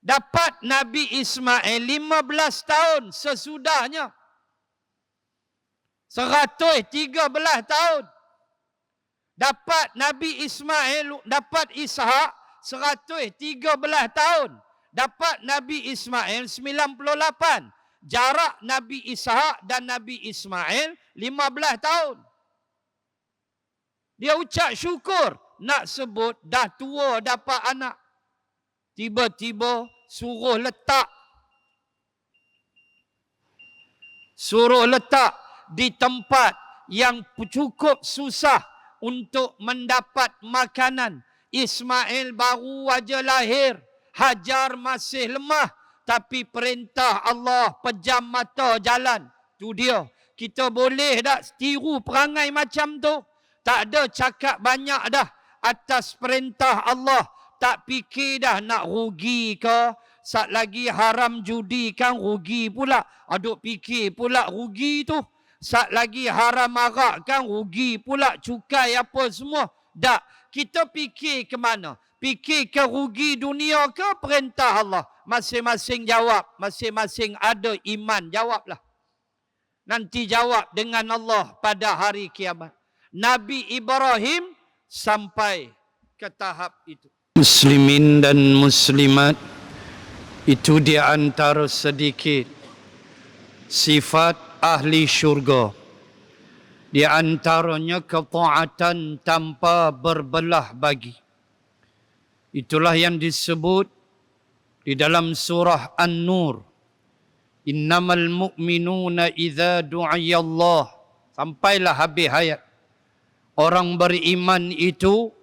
Dapat Nabi Ismail 15 tahun sesudahnya. 113 tahun. Dapat Nabi Ismail, dapat Ishak 113 tahun. Dapat Nabi Ismail 98. Jarak Nabi Ishak dan Nabi Ismail 15 tahun. Dia ucap syukur. Nak sebut dah tua dapat anak. Tiba-tiba suruh letak. Suruh letak di tempat yang cukup susah untuk mendapat makanan. Ismail baru aja lahir. Hajar masih lemah. Tapi perintah Allah pejam mata jalan. Tu dia. Kita boleh tak tiru perangai macam tu? Tak ada cakap banyak dah. Atas perintah Allah. Tak fikir dah nak rugi ke. Sat lagi haram judi kan rugi pula. Aduk fikir pula rugi tu. Sat lagi haram arak kan rugi pula, cukai apa semua. Tak. Kita fikir ke mana? Fikir ke rugi dunia ke perintah Allah? Masing-masing jawab. Masing-masing ada iman. Jawablah. Nanti jawab dengan Allah pada hari kiamat. Nabi Ibrahim sampai ke tahap itu. Muslimin dan muslimat, itu di antara sedikit sifat ahli syurga. Di antaranya ketaatan tanpa berbelah bagi. Itulah yang disebut di dalam surah An-Nur. Innamal mu'minuna idza du'iya Allah. Sampailah habis ayat. Orang beriman itu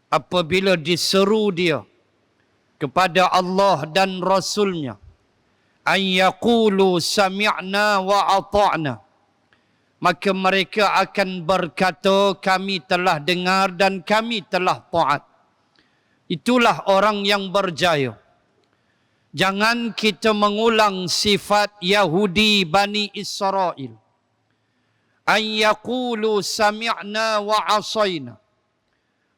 apabila diseru dia kepada Allah dan Rasulnya, an yaqulu sami'na wa ata'na, maka mereka akan berkata kami telah dengar dan kami telah taat. Itulah orang yang berjaya. Jangan kita mengulang sifat Yahudi Bani Israel. An yaqulu sami'na wa asayna.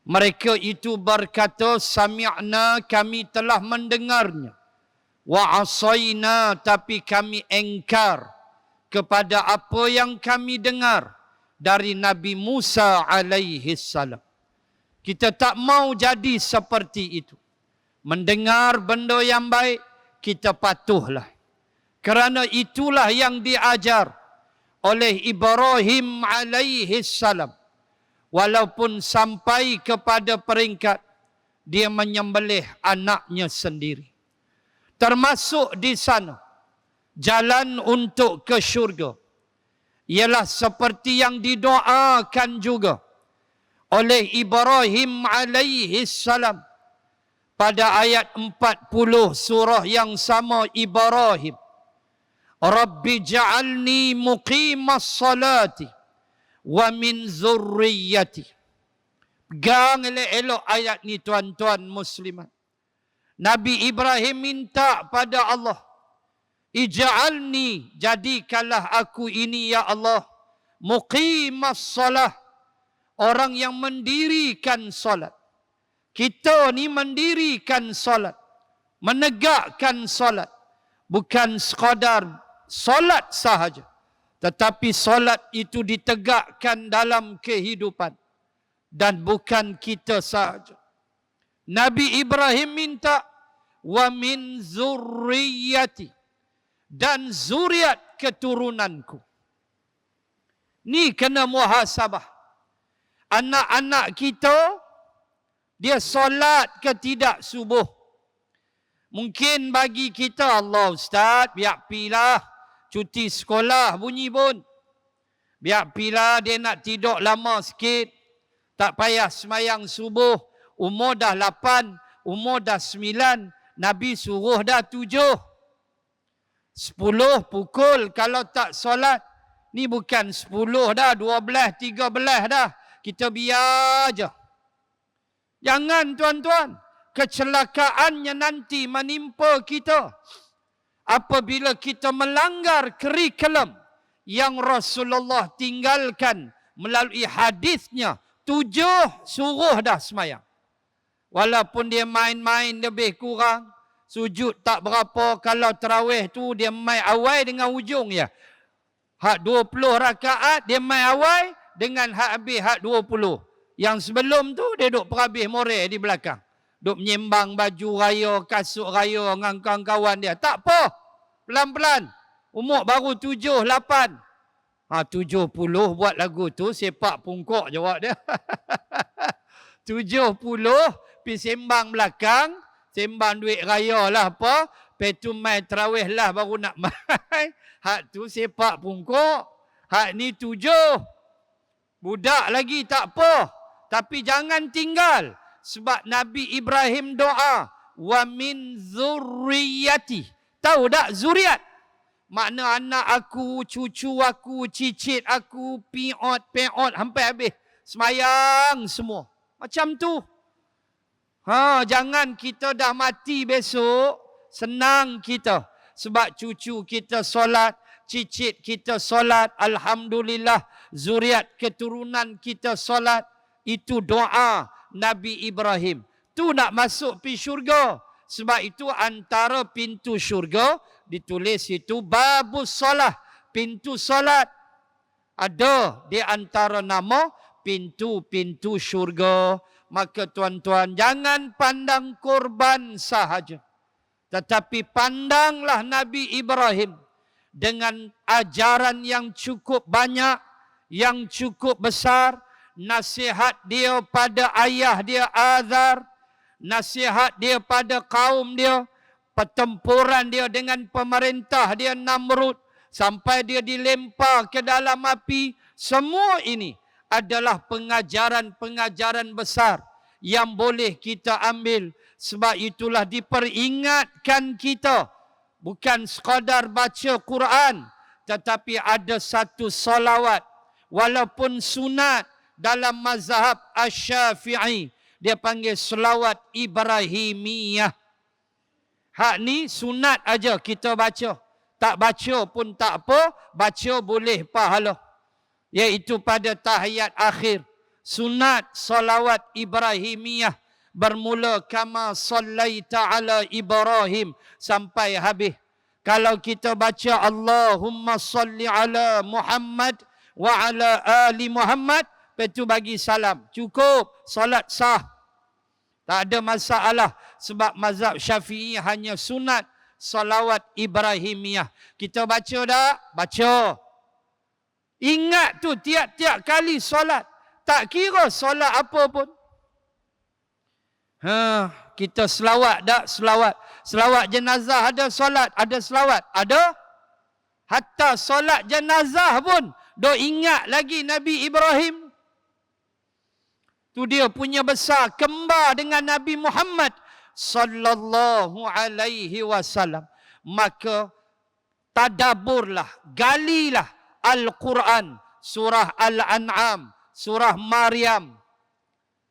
Mereka itu berkata sami'na, kami telah mendengarnya. Wa asayna, tapi kami engkar kepada apa yang kami dengar dari Nabi Musa alaihi salam. Kita tak mau jadi seperti itu. Mendengar benda yang baik, kita patuhlah. Kerana itulah yang diajar oleh Ibrahim alaihi salam. Walaupun sampai kepada peringkat dia menyembelih anaknya sendiri. Termasuk di sana jalan untuk ke syurga ialah seperti yang didoakan juga oleh Ibrahim alaihi salam pada ayat 40 surah yang sama Ibrahim. Rabbi ja'alni muqimas salati wa min zurriyyati. Pegang elok-elok ayat ni tuan-tuan muslimat. Nabi Ibrahim minta pada Allah, ij'alni, jadikanlah aku ini ya Allah, muqimas salah, orang yang mendirikan salat. Kita ni mendirikan salat, menegakkan salat. bukan sekadar solat sahaja, tetapi solat itu ditegakkan dalam kehidupan. Dan bukan kita sahaja. Nabi Ibrahim minta, wa min zurriyati, dan zuriat keturunanku. Ni kena muhasabah. Anak-anak kita, dia solat ke tidak subuh? Mungkin bagi kita, Allah Ustaz, biar pilah cuti sekolah bunyi pun. Biar pilah dia nak tidur lama sikit. Tak payah semayang subuh. Umur dah 8, umur dah 9. Nabi suruh dah 7. 10 pukul kalau tak solat. Ni bukan 10 dah, 12, 13 dah. Kita biar je. Jangan tuan-tuan. Kecelakaannya nanti menimpa kita. Apabila kita melanggar kurikulum yang Rasulullah tinggalkan melalui hadisnya. 7 suruh dah semayang. Walaupun dia main-main lebih kurang. Sujud tak berapa. Kalau tarawih tu dia main awal dengan ujung ya. Hak 20 rakaat dia main awal dengan hak habis hak 20. Yang sebelum tu dia duduk perhabis moreh di belakang. Duduk menyembang baju raya, kasut raya dengan kawan-kawan dia. Tak apa. Pelan-pelan. Umur baru 7, 8. 70 buat lagu tu, sepak pungkok jawab dia. 70, pergi sembang belakang, sembang duit raya lah apa, pergi tu main terawih lah baru nak main. Hak tu sepak pungkok, hak ni 7. Budak lagi tak apa, tapi jangan tinggal. Sebab Nabi Ibrahim doa, wa min zurriyati. Tahu tak zuriat? Makna anak aku, cucu aku, cicit aku, piot, sampai habis. Semayang semua. Macam tu. Jangan kita dah mati besok, senang kita. Sebab cucu kita solat, cicit kita solat. Alhamdulillah, zuriat keturunan kita solat. Itu doa Nabi Ibrahim. Tu nak masuk pergi syurga. Sebab itu antara pintu syurga, ditulis itu babus solah, pintu solat. Ada di antara nama pintu-pintu syurga. Maka tuan-tuan, jangan pandang korban sahaja. Tetapi pandanglah Nabi Ibrahim dengan ajaran yang cukup banyak, yang cukup besar. Nasihat dia pada ayah dia Azar, nasihat dia pada kaum dia, pertempuran dia dengan pemerintah dia Namrud, sampai dia dilempar ke dalam api. Semua ini adalah pengajaran-pengajaran besar yang boleh kita ambil. Sebab itulah diperingatkan kita, bukan sekadar baca Quran, tetapi ada satu salawat, walaupun sunat dalam mazhab Asy-Syafi'i. Dia panggil selawat Ibrahimiyah. Hak ni sunat aja kita baca. Tak baca pun tak apa, baca boleh pahala. Iaitu pada tahiyat akhir. Sunat salawat Ibrahimiyah. Bermula kama sallaita ala Ibrahim sampai habis. Kalau kita baca Allahumma salli ala Muhammad wa ala ali Muhammad, lepas tu bagi salam. Cukup, salat sah. Tak ada masalah. Sebab mazhab Syafi'i hanya sunat salawat Ibrahimiyah. Kita baca tak? Baca. Ingat tu tiap-tiap kali solat. Tak kira solat apa pun. Kita selawat tak? Selawat. Selawat jenazah ada solat, ada selawat. Ada? Hatta solat jenazah pun dok ingat lagi Nabi Ibrahim. Tu dia punya besar kembar dengan Nabi Muhammad sallallahu alaihi wasallam. Maka tadaburlah, galilah Al-Quran, surah Al-An'am, surah Maryam.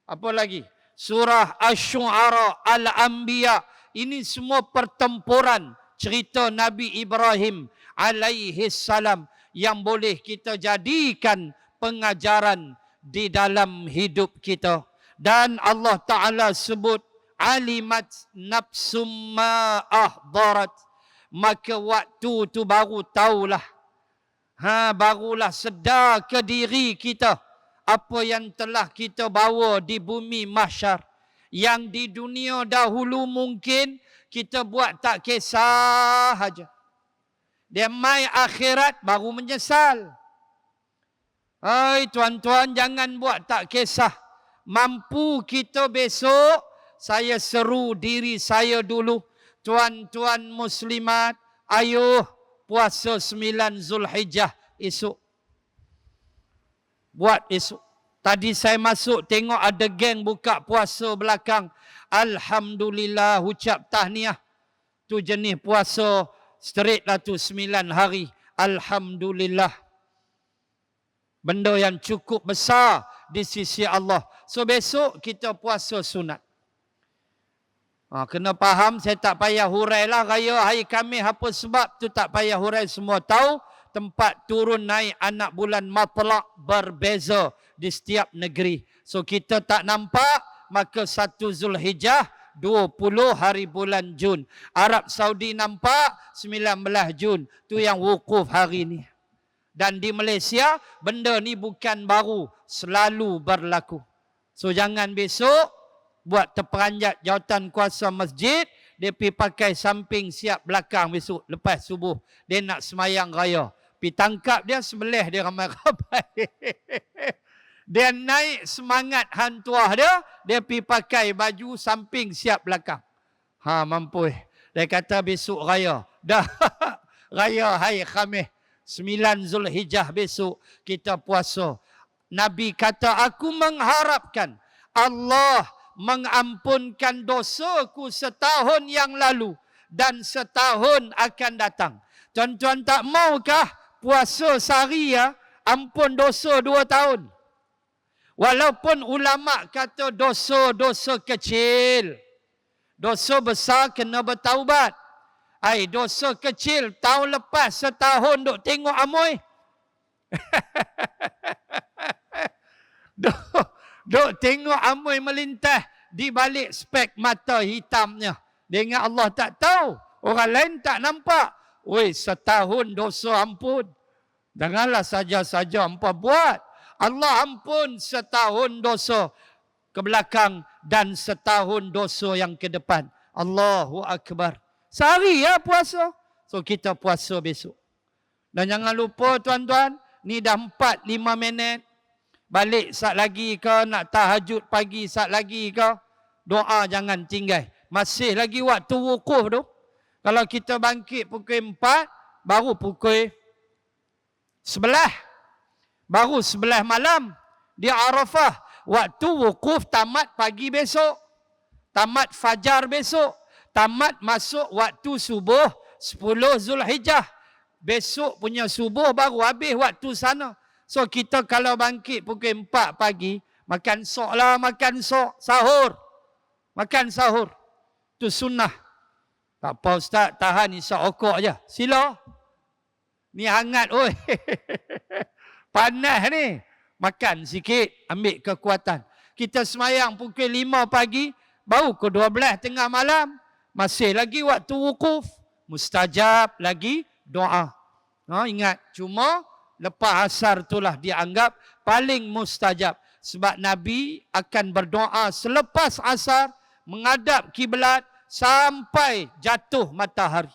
Apa lagi? Surah Asy-Syu'ara, Al-Anbiya. Ini semua pertempuran cerita Nabi Ibrahim alaihi salam yang boleh kita jadikan pengajaran di dalam hidup kita. Dan Allah Ta'ala sebut alimat nafsum ma ahdarat. maka waktu tu baru tahulah. Barulah sedar ke diri kita apa yang telah kita bawa di bumi mahsyar. Yang di dunia dahulu mungkin kita buat tak kisah saja. Dia mai akhirat baru menyesal. Hai tuan-tuan, jangan buat tak kisah. Mampu kita besok, saya seru diri saya dulu. Tuan-tuan muslimat, ayo puasa 9 Zulhijjah esok. Buat esok. Tadi saya masuk tengok ada geng buka puasa belakang. Alhamdulillah, ucap tahniah. Tu jenis puasa straight lah tu 9 hari. Alhamdulillah. Benda yang cukup besar di sisi Allah. So besok kita puasa sunat. Kena faham, saya tak payah hurai lah. Raya hari Khamis apa sebab tu tak payah hurai, semua tahu. Tempat turun naik anak bulan Matlaq berbeza di setiap negeri. So kita tak nampak, maka 1 Zulhijjah 20 hari bulan Jun. Arab Saudi nampak 19 Jun. Tu yang wukuf hari ni. Dan di Malaysia, benda ni bukan baru, selalu berlaku. So jangan besok buat terperanjat jawatan kuasa masjid, dia pergi pakai samping siap belakang besok lepas subuh. Dia nak semayang raya. Pergi tangkap dia, sembelih dia ramai-ramai. Dia naik semangat hantuah dia pergi pakai baju samping siap belakang. Mampu. Dia kata besok raya. Dah raya hari Khamis. 9 Zulhijjah besok kita puasa. Nabi kata, aku mengharapkan Allah mengampunkan dosaku setahun yang lalu dan setahun akan datang. Tuan-tuan tak maukah puasa sehari ya, ampun dosa 2 tahun? Walaupun ulama kata dosa-dosa kecil. Dosa besar kena bertaubat. Dosa kecil tahun lepas setahun duk tengok amoy. Duk tengok amoy melintas di balik spek mata hitamnya. Dia ingat Allah tak tahu. Orang lain tak nampak. Setahun dosa ampun. Janganlah saja-saja hampa buat. Allah ampun setahun dosa ke belakang dan setahun dosa yang ke depan. Allahu Akbar. Sehari ya puasa. So kita puasa besok. Dan jangan lupa tuan-tuan, ni dah 4-5 minit. Balik sat lagi ke, nak tahajud pagi sat lagi ke, doa jangan tinggal. Masih lagi waktu wukuf tu. Kalau kita bangkit pukul 4, baru pukul 11. Baru 11 malam di Arafah. Waktu wukuf tamat pagi besok. Tamat fajar besok. Tamat masuk waktu subuh 10 Zulhijjah. Besok punya subuh baru habis waktu sana. So kita kalau bangkit pukul 4 pagi, makan sok lah, makan sok, sahur. Makan sahur. Itu sunnah. Tak apa ustaz, tahan isap okok je. Sila. Ni hangat oi. Panas ni. Makan sikit, ambil kekuatan. Kita semayang pukul 5 pagi, baru ke 12 tengah malam. Masih lagi waktu wukuf. Mustajab lagi doa. Ingat, cuma lepas asar itulah dianggap paling mustajab. Sebab Nabi akan berdoa selepas asar, menghadap kiblat sampai jatuh matahari.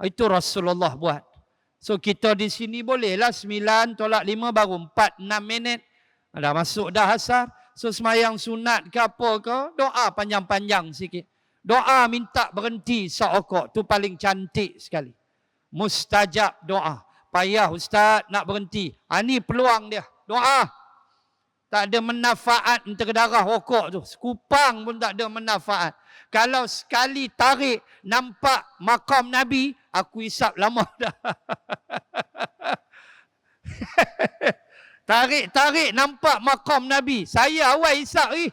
Itu Rasulullah buat. So kita di sini bolehlah 9 tolak 5 baru 4-6 minit. Dah masuk dah asar. So semayang sunat ke apa ke, doa panjang-panjang sikit. Doa minta berhenti seokok. Tu paling cantik sekali. Mustajab doa. Payah ustaz nak berhenti. Ni peluang dia. Doa. Tak ada manfaat untuk darah rokok tu. Sekupang pun tak ada manfaat. Kalau sekali tarik nampak makam Nabi, aku hisap lama dah. Tarik nampak makam Nabi. Saya awal hisap ni.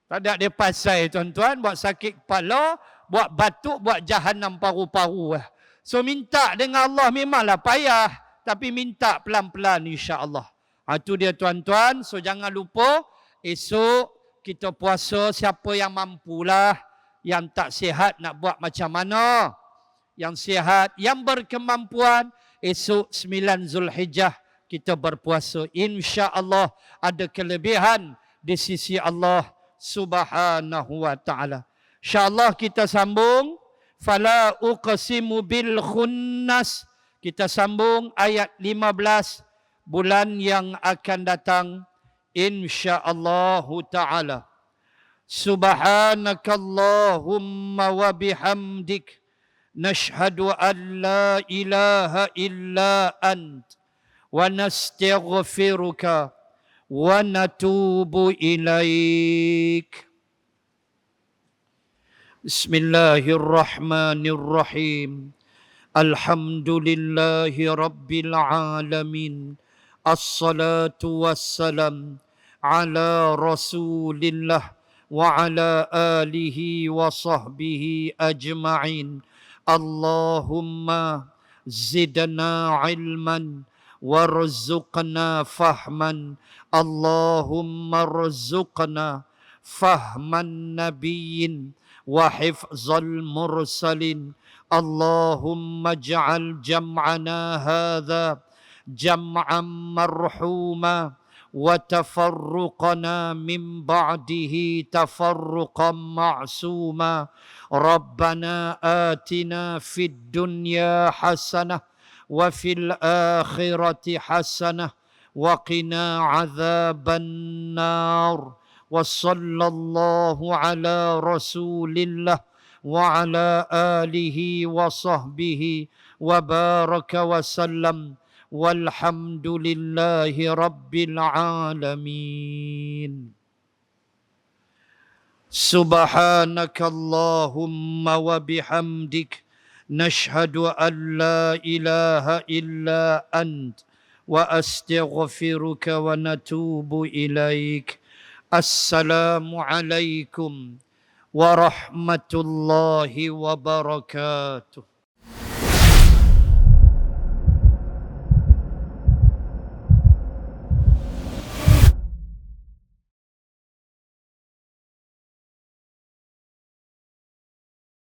Tak ada dia pasal tuan-tuan. Buat sakit kepala, buat batuk, buat jahanam paru-paru. So minta dengan Allah memanglah payah. Tapi minta pelan-pelan insya-Allah. Itu dia tuan-tuan. So jangan lupa esok kita puasa siapa yang mampulah. Yang tak sihat nak buat macam mana. yang sihat, yang berkemampuan, esok 9 Zulhijjah kita berpuasa. Insya-Allah ada kelebihan di sisi Allah Subhanahu wa taala. Insya-Allah kita sambung fala uqsimu bil khunnas. Kita sambung ayat 15 bulan yang akan datang insya-Allah taala. Subhanakallahumma wa bihamdik nashhadu an la ilaha illa ant wa nastaghfiruka wa natubu ilaik. Bismillahirrahmanirrahim. Alhamdulillahi rabbil alamin. Assalatu wassalam ala Rasulillah wa ala alihi wa sahbihi ajma'in. Allahumma zidna ilman warzuqna fahman. Allahumma rzuqna fahman nabiyyin wa hifzal mursalin. Allahumma ij'al jam'ana hadha jam'an marhuma wa tafarruqana min ba'dihi tafarruqan ma'suma. Rabbana atina fid dunya hasanah wa fil akhirati hasanah wa qina adzaban nar. Wa sallallahu ala rasulillah wa ala alihi wa sahbihi wa baraka wa sallam. Walhamdulillahi rabbil alamin. Subhanakallahumma wa bihamdik nashhadu an la ilaha illa ant wa astaghfiruka wa natubu ilaik. Assalamu alaikum warahmatullahi wabarakatuh.